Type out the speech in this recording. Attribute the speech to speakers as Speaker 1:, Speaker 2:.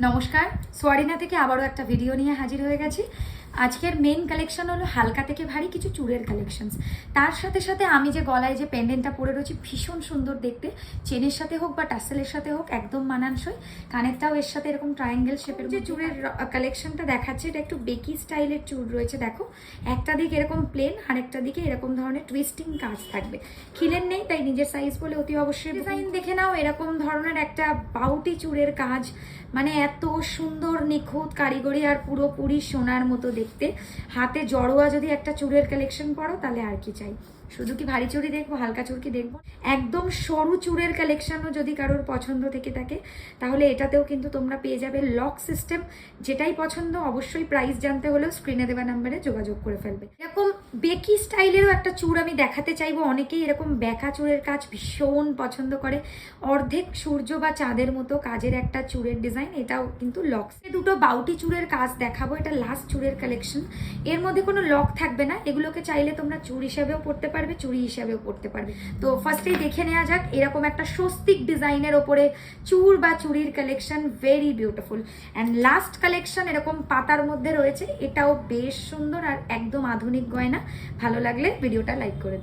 Speaker 1: নমস্কার, সোয়ারিনা থেকে আবারও একটা ভিডিও নিয়ে হাজির হয়ে গেছি। আজকের মেন কালেকশন হলো হালকা থেকে ভারী কিছু চুড়ের কালেকশনস। তার সাথে সাথে আমি যে গলায় যে পেন্ডেন্টটা পরে রয়েছি ভীষণ সুন্দর দেখতে, চেনের সাথে হোক বা টাসেলের সাথে হোক একদম মানানসই। কানেরটাও এর সাথে এরকম ট্রায়াঙ্গেল শেপের যে চুড়ের কালেকশনটা দেখাচ্ছে, এটা একটু বেকি স্টাইলের চুড় রয়েছে। দেখো, একটা দিক এরকম প্লেন, আরেকটা দিকে এরকম ধরনের টুইস্টিং কাজ থাকবে। খিলের নেই, তাই নিজের সাইজ বলে অতি অবশ্যই ডিজাইন দেখে নাও। এরকম ধরনের একটা বাউটি চুড়ের কাজ, মানে এত সুন্দর নিখুঁত কারিগরি আর পুরোপুরি সোনার মতো দেখতে। হাতে জড়োয়া যদি একটা চুড়ের কালেকশন পরো তাহলে আর কি চাই। শুধু কি ভারী চুড়ি দেখবো, হালকা চুড়কি দেখবো? একদম সরু চুড়ের কালেকশনও যদি কারোর পছন্দ থেকে থাকে তাহলে এটাতেও কিন্তু তোমরা পেয়ে যাবে লক সিস্টেম। যেটাই পছন্দ অবশ্যই প্রাইস জানতে হলেও স্ক্রিনে দেওয়া নাম্বারে যোগাযোগ করে ফেলবে। এরকম বেকি স্টাইলেরও একটা চুড় আমি দেখাতে চাইবো। অনেকেই এরকম বেঁকা চুড়ের কাজ ভীষণ পছন্দ করে। অর্ধেক সূর্য বা চাঁদের মতো কাজের একটা চুড়ের ডিজাইন, এটাও কিন্তু লক। দুটো বাউটি চুড়ের কাজ দেখাবো, এটা লাস্ট চুড়ের কালেকশন। এর মধ্যে কোনো লক থাকবে না, এগুলোকে চাইলে তোমরা চুড় হিসাবেও পড়তে পারবে, চুড়ি হিসাবেও পড়তে পারবে। তো ফার্স্টেই দেখে নেওয়া যাক এরকম একটা স্বস্তিক ডিজাইনের ওপরে চুড় বা চুড়ির collection, very beautiful. And last collection এরকম পাতার মধ্যে রয়েছে, এটাও বেশ সুন্দর আর একদম আধুনিক গয়না। ভালো লাগলে ভিডিওটা লাইক করে